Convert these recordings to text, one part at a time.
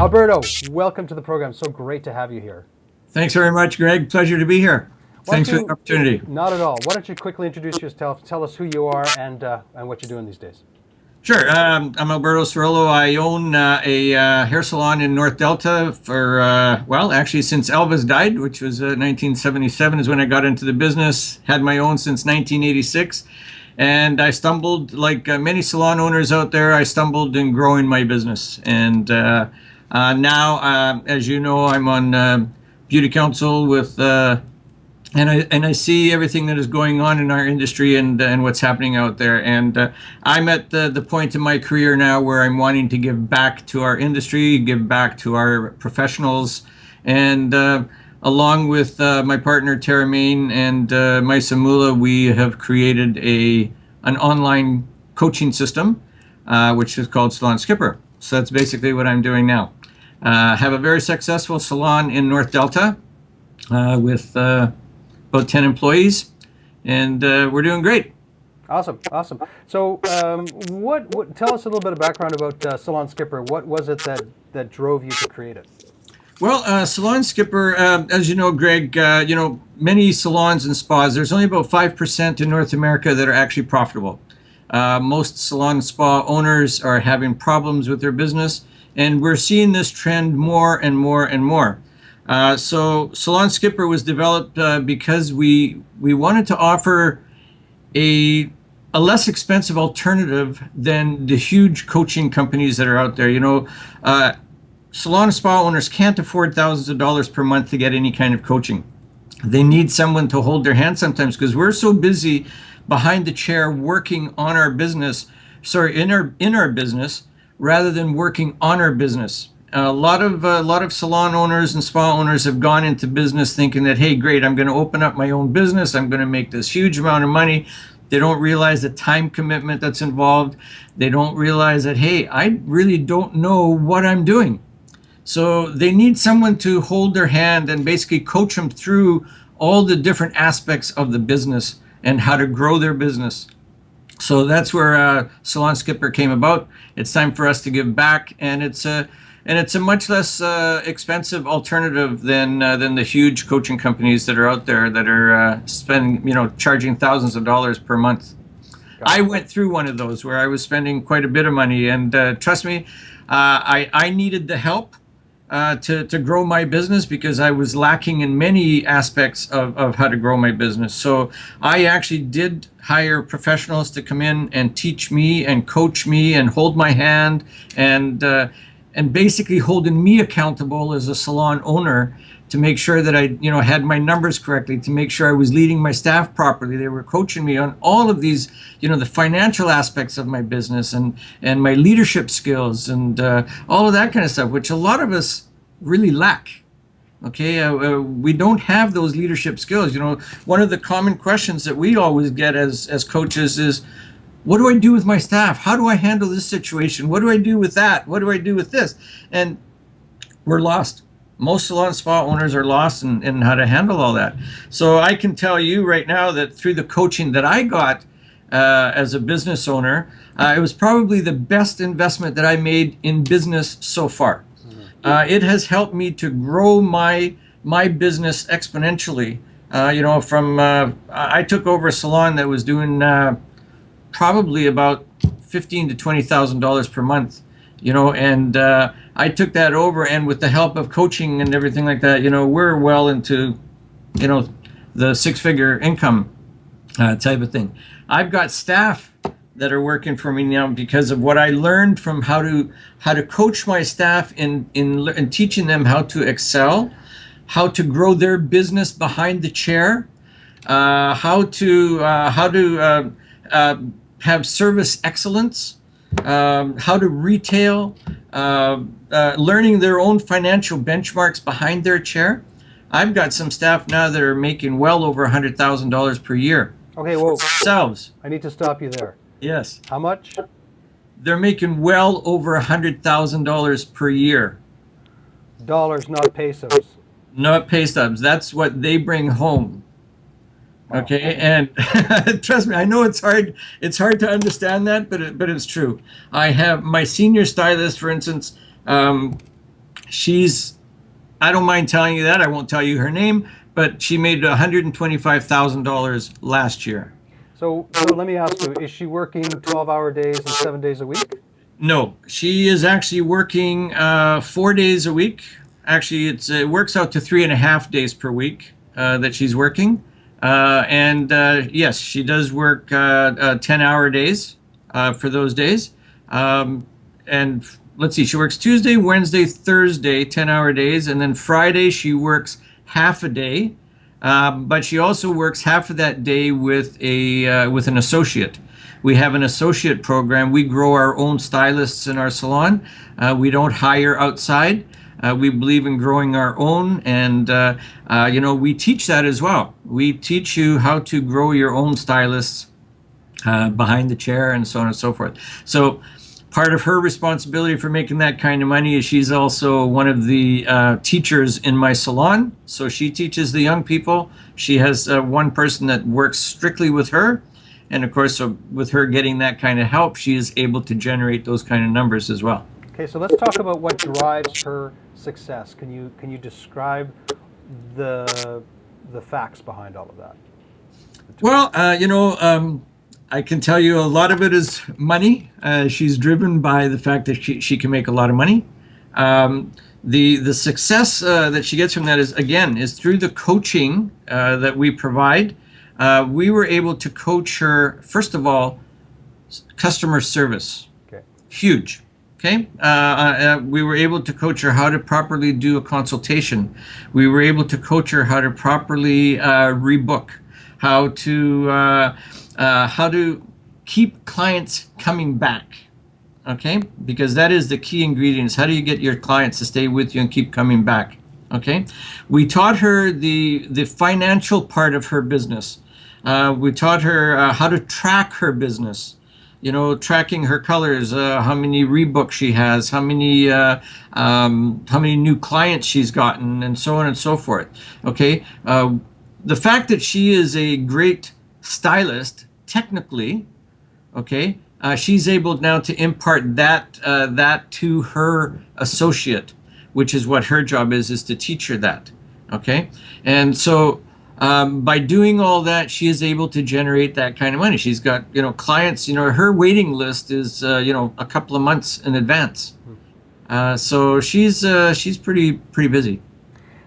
Alberto, welcome to the program. So great to have you here. Thanks very much, Greg. Pleasure to be here. Why Thanks don't for you, the opportunity. not at all. Why don't you quickly introduce yourself, tell us who you are and what you're doing these days. Sure. I'm Alberto Cirillo. I own a hair salon in North Delta for, well, actually since Elvis died, which was 1977 is when I got into the business. Had my own since 1986. And I stumbled, like many salon owners out there, I stumbled in growing my business. And now, as you know, I'm on Beauty Council with and I see everything that is going on in our industry and what's happening out there. And I'm at the point in my career now where I'm wanting to give back to our industry, give back to our professionals, and along with my partner Tara Main and Maisa Mula, we have created an online coaching system, which is called Salon Skipper. So that's basically what I'm doing now. Have a very successful salon in North Delta with about 10 employees, and we're doing great. Awesome, awesome. So what tell us a little bit of background about Salon Skipper. What was it that drove you to create it? Well, Salon Skipper, as you know, Greg, many salons and spas, there's only about 5% in North America that are actually profitable. Most salon and spa owners are having problems with their business, and we're seeing this trend more and more and more. So Salon Skipper was developed because we wanted to offer a less expensive alternative than the huge coaching companies that are out there. Salon and spa owners can't afford thousands of dollars per month to get any kind of coaching. They need someone to hold their hand sometimes because we're so busy behind the chair working on our business, in our business, rather than working on our business. A lot of salon owners and spa owners have gone into business thinking that, hey, great, I'm going to open up my own business. I'm going to make this huge amount of money. They don't realize the time commitment that's involved. They don't realize that, hey, I really don't know what I'm doing. So they need someone to hold their hand and basically coach them through all the different aspects of the business and how to grow their business. So that's where Salon Skipper came about. It's time for us to give back, and it's a much less expensive alternative than the huge coaching companies that are out there that are charging thousands of dollars per month. I went through one of those where I was spending quite a bit of money, and trust me, I needed the help to grow my business because I was lacking in many aspects of how to grow my business. So I actually did hire professionals to come in and teach me and coach me and hold my hand and basically holding me accountable as a salon owner to make sure that I had my numbers correctly, to make sure I was leading my staff properly. They were coaching me on all of these, the financial aspects of my business and my leadership skills and all of that kind of stuff, which a lot of us really lack. Okay, we don't have those leadership skills. One of the common questions that we always get as coaches is, what do I do with my staff? How do I handle this situation? What do I do with that? What do I do with this? And we're lost. Most salon spa owners are lost in how to handle all that. So I can tell you right now that through the coaching that I got as a business owner, it was probably the best investment that I made in business so far. It has helped me to grow my business exponentially. I took over a salon that was doing probably about $15,000 to $20,000 per month, and I took that over, and with the help of coaching and everything like that, we're well into, the six-figure income type of thing. I've got staff that are working for me now because of what I learned from how to coach my staff in teaching them how to excel, how to grow their business behind the chair, how to have service excellence, how to retail, learning their own financial benchmarks behind their chair. I've got some staff now that are making well over $100,000 per year. Okay, well, themselves. I need to stop you there. Yes. How much? They're making well over $100,000 per year. Dollars, not pesos. Not pay stubs. That's what they bring home. Okay, and trust me, I know it's hard. It's hard to understand that, but it's true. I have my senior stylist, for instance. she's, I don't mind telling you that. I won't tell you her name, but she made $125,000 last year. So let me ask you, is she working 12-hour days and 7 days a week? No, she is actually working 4 days a week. Actually, it works out to 3.5 days per week that she's working. And yes, she does work 10-hour days for those days. And let's see, she works Tuesday, Wednesday, Thursday, 10-hour days. And then Friday, she works half a day. But she also works half of that day with with an associate. We have an associate program. We grow our own stylists in our salon. We don't hire outside. We believe in growing our own, and we teach that as well. We teach you how to grow your own stylists behind the chair, and so on and so forth. So part of her responsibility for making that kind of money is she's also one of the teachers in my salon. So she teaches the young people. She has one person that works strictly with her. And of course, so with her getting that kind of help, she is able to generate those kind of numbers as well. Okay, so let's talk about what drives her success. Can you describe the facts behind all of that? Well, I can tell you a lot of it is money. She's driven by the fact that she can make a lot of money. The success that she gets from that is through the coaching that we provide. We were able to coach her, first of all, customer service. Okay. Huge. Okay. We were able to coach her how to properly do a consultation. We were able to coach her how to properly rebook, how to keep clients coming back. Okay, because that is the key ingredients. How do you get your clients to stay with you and keep coming back? Okay, we taught her the financial part of her business. We taught her how to track her business. Tracking her colors, how many rebooks she has, how many new clients she's gotten, and so on and so forth. Okay, the fact that she is a great stylist, technically, okay, she's able now to impart that to her associate, which is what her job is to teach her that. Okay, and so by doing all that, she is able to generate that kind of money. She's got clients. Her waiting list is a couple of months in advance. So she's pretty busy.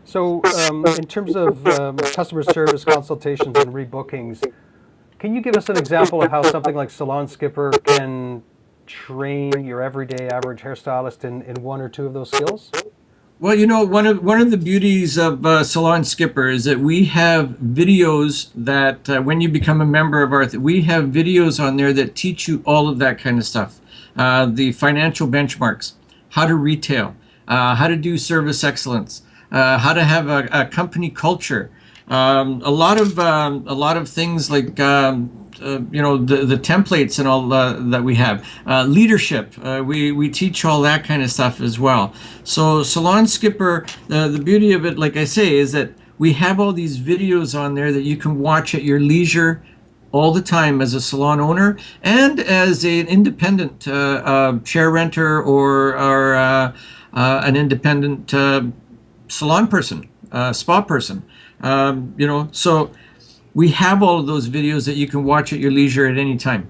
So in terms of customer service consultations and rebookings, can you give us an example of how something like Salon Skipper can train your everyday average hairstylist in one or two of those skills? Well, one of the beauties of Salon Skipper is that we have videos that when you become a member of we have videos on there that teach you all of that kind of stuff. The financial benchmarks, how to retail, how to do service excellence, how to have a company culture. A lot of things like the templates and all that we have, leadership. We teach all that kind of stuff as well. So Salon Skipper, the beauty of it, like I say, is that we have all these videos on there that you can watch at your leisure all the time as a salon owner and as an independent chair renter or an independent salon person, spa person. So we have all of those videos that you can watch at your leisure at any time,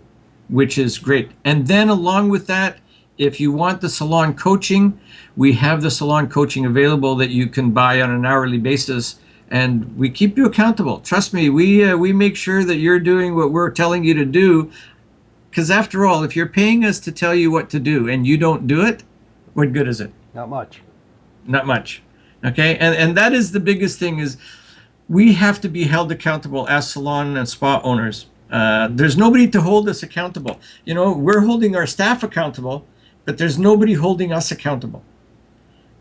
which is great. And then along with that, if you want the salon coaching, we have the salon coaching available that you can buy on an hourly basis, and we keep you accountable. Trust me, we make sure that you're doing what we're telling you to do, because after all, if you're paying us to tell you what to do and you don't do it, what good is it? Not much. Not much. Okay, and that is the biggest thing is we have to be held accountable as salon and spa owners. There's nobody to hold us accountable. We're holding our staff accountable, but there's nobody holding us accountable.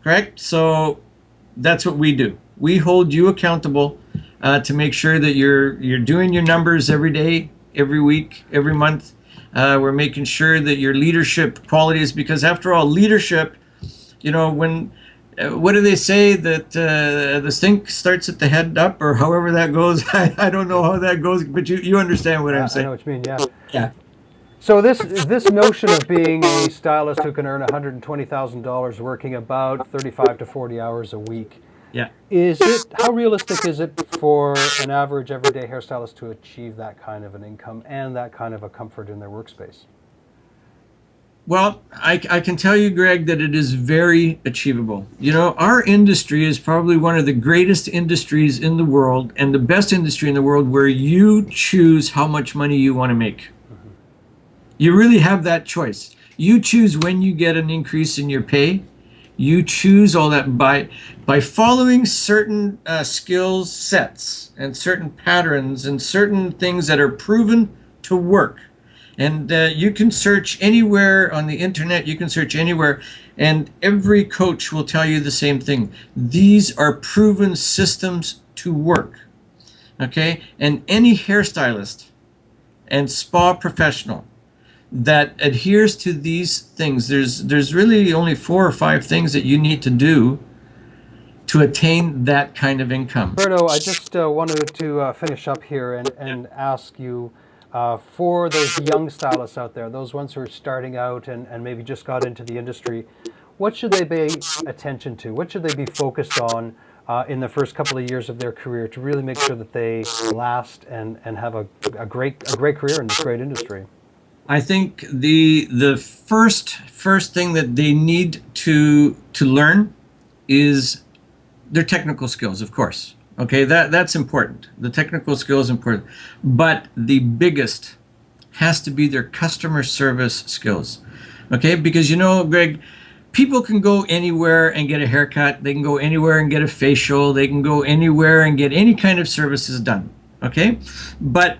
Correct? So that's what we do. We hold you accountable to make sure that you're doing your numbers every day, every week, every month. We're making sure that your leadership qualities, because after all, leadership, when what do they say that the stink starts at the head up, or however that goes? I don't know how that goes, but you understand what I'm saying. I know what you mean. Yeah. Yeah. So this notion of being a stylist who can earn $120,000 working about 35 to 40 hours a week, Yeah. how realistic is it for an average everyday hairstylist to achieve that kind of an income and that kind of a comfort in their workspace? Well, I can tell you, Greg, that it is very achievable. You know, our industry is probably one of the greatest industries in the world and the best industry in the world where you choose how much money you want to make. You really have that choice. You choose when you get an increase in your pay. You choose all that by following certain skills sets and certain patterns and certain things that are proven to work. And you can search anywhere on the internet, you can search anywhere, and every coach will tell you the same thing. These are proven systems to work. Okay? And any hairstylist and spa professional that adheres to these things, there's really only 4 or 5 things that you need to do to attain that kind of income. Alberto, I just wanted to finish up here and ask you, for those young stylists out there, those ones who are starting out and maybe just got into the industry, what should they pay attention to? What should they be focused on in the first couple of years of their career to really make sure that they last and have a great career in this great industry? I think the first thing that they need to learn is their technical skills, of course. Okay, that's important. The technical skill is important. But the biggest has to be their customer service skills. Okay, because you know, Greg, people can go anywhere and get a haircut. They can go anywhere and get a facial. They can go anywhere and get any kind of services done. Okay, but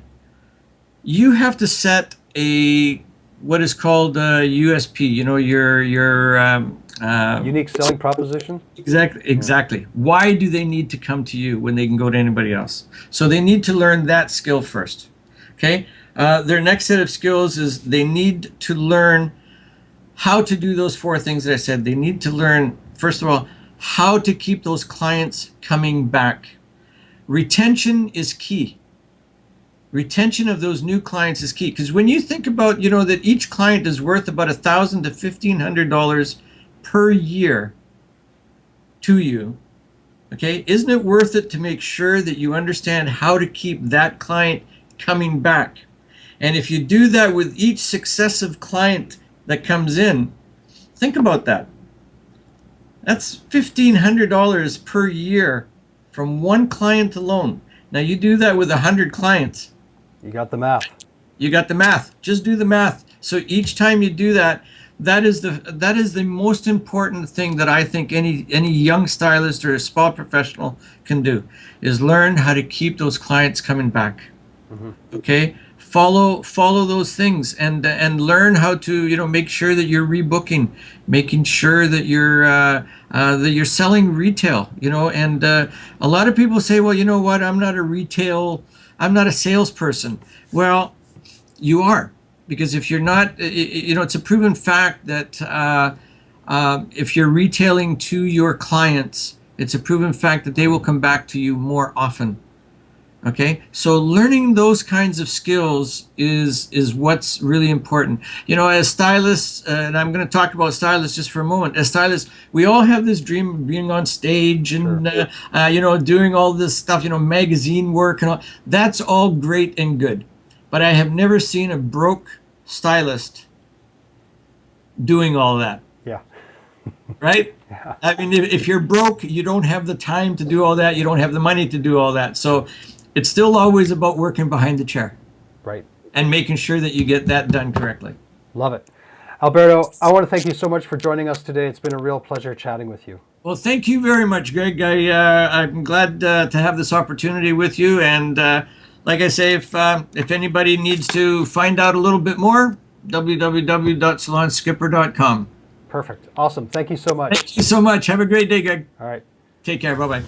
you have to set a what is called a USP. You know, your unique selling proposition. Exactly. Why do they need to come to you when they can go to anybody else? So they need to learn that skill first. Okay. Their next set of skills is they need to learn how to do those 4 things that I said. They need to learn, first of all, how to keep those clients coming back. Retention is key. Retention of those new clients is key, because when you think about, you know, that each client is worth about $1,000 to $1,500 per year to you, okay, isn't it worth it to make sure that you understand how to keep that client coming back? And if you do that with each successive client that comes in, think about that. That's $1,500 per year from one client alone. Now you do that with 100 clients. You got the math. You got the math. Just do the math. So each time you do that, that is the most important thing that I think any young stylist or a spa professional can do, is learn how to keep those clients coming back. Okay, follow those things and learn how to, you know, make sure that you're rebooking, making sure that you're selling retail. You know, and a lot of people say, well, you know what, I'm not a salesperson. Well, you are. Because if you're not, you know, it's a proven fact that if you're retailing to your clients, it's a proven fact that they will come back to you more often. Okay, so learning those kinds of skills is what's really important. You know, as stylists, and I'm going to talk about stylists just for a moment. As stylists, we all have this dream of being on stage and you know, doing all this stuff. You know, magazine work and all. That's all great and good. But I have never seen a broke stylist doing all that. Yeah. Right? Yeah. I mean, if you're broke, you don't have the time to do all that. You don't have the money to do all that. So it's still always about working behind the chair. Right. And making sure that you get that done correctly. Love it. Alberto, I want to thank you so much for joining us today. It's been a real pleasure chatting with you. Well, thank you very much, Greg. I'm glad to have this opportunity with you. And like I say, if anybody needs to find out a little bit more, www.salonskipper.com. Perfect. Awesome. Thank you so much. Thank you so much. Have a great day, Greg. All right. Take care. Bye-bye.